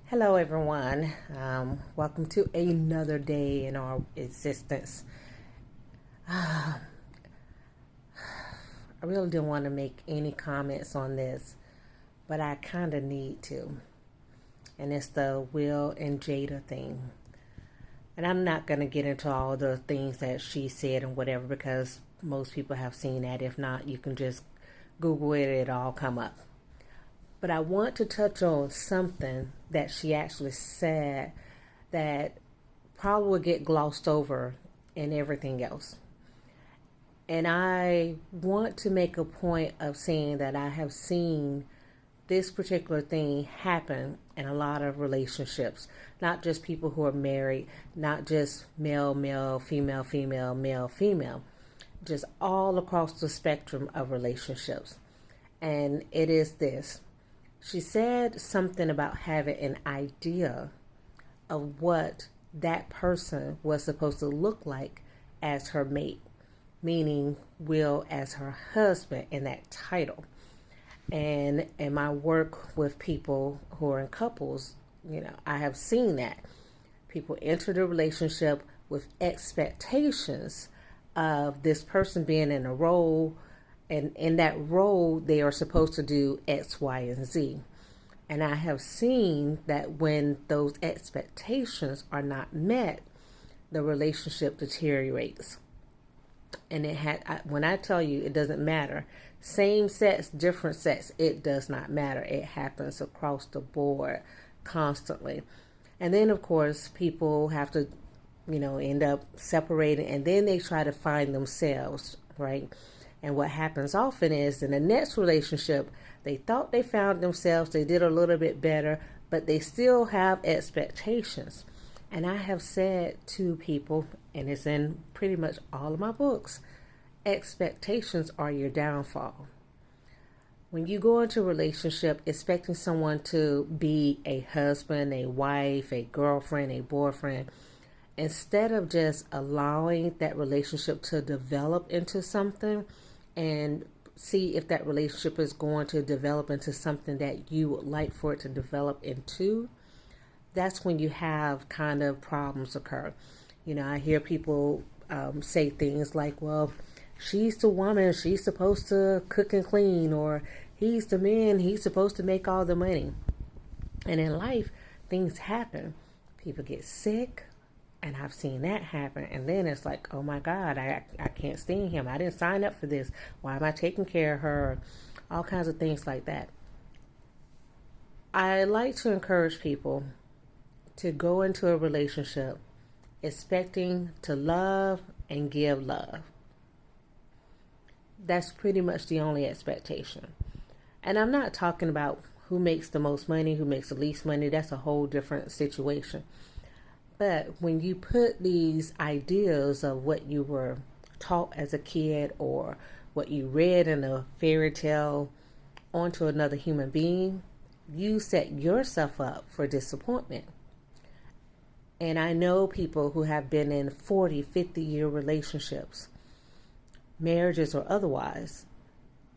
Hello, everyone. Welcome to another day in our existence. I really didn't want to make any comments on this, but I kind of need to. And it's the Will and Jada thing. And I'm not going to get into all the things that she said and whatever because most people have seen that. If not, you can just Google it, it'll all come up. But I want to touch on something that she actually said that probably will get glossed over in everything else. And I want to make a point of saying that I have seen this particular thing happen in a lot of relationships, not just people who are married, not just male, male, female, female, male, female, just all across the spectrum of relationships. And it is this. She said something about having an idea of what that person was supposed to look like as her mate, meaning Will as her husband in that title. And in my work with people who are in couples, I have seen that. People enter the relationship with expectations of this person being in a role, and in that role, they are supposed to do X, Y, and Z. And I have seen that when those expectations are not met, the relationship deteriorates. And when I tell you it doesn't matter, same sex, different sex, it does not matter. It happens across the board constantly. And then, of course, people have to, end up separating, and then they try to find themselves, right? And what happens often is in the next relationship, they thought they found themselves, they did a little bit better, but they still have expectations. And I have said to people, and it's in pretty much all of my books, expectations are your downfall. When you go into a relationship expecting someone to be a husband, a wife, a girlfriend, a boyfriend, instead of just allowing that relationship to develop into something and see if that relationship is going to develop into something that you would like for it to develop into, that's when you have kind of problems occur. I hear people say things like, well, she's the woman, she's supposed to cook and clean, or he's the man, he's supposed to make all the money. And in life, things happen. People get sick. And I've seen that happen. And then it's like, oh my God, I can't stand him. I didn't sign up for this. Why am I taking care of her? All kinds of things like that. I like to encourage people to go into a relationship expecting to love and give love. That's pretty much the only expectation. And I'm not talking about who makes the most money, who makes the least money. That's a whole different situation. But when you put these ideas of what you were taught as a kid or what you read in a fairy tale onto another human being, you set yourself up for disappointment. And I know people who have been in 40, 50-year relationships, marriages or otherwise,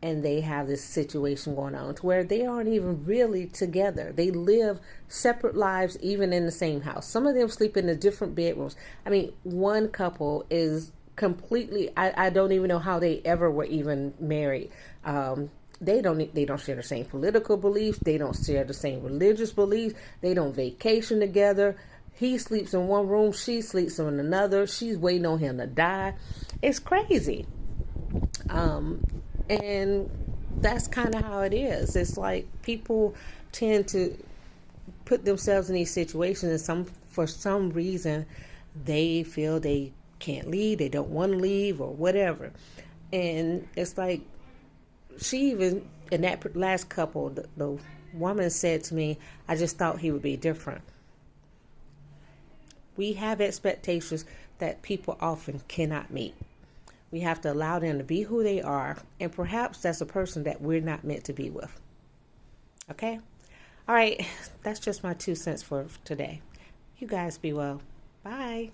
and they have this situation going on to where they aren't even really together. They live separate lives even in the same house. Some of them sleep in the different bedrooms. I mean, one couple is completely, I don't even know how they ever were even married. They don't share the same political beliefs. They don't share the same religious beliefs. They don't vacation together. He sleeps in one room. She sleeps in another. She's waiting on him to die. It's crazy. And that's kind of how it is. It's like people tend to put themselves in these situations, and for some reason they feel they can't leave, they don't want to leave or whatever. And it's like, she even, in that last couple, the woman said to me, I just thought he would be different. We have expectations that people often cannot meet. We have to allow them to be who they are, and perhaps that's a person that we're not meant to be with. Okay? All right, that's just my 2 cents for today. You guys be well. Bye.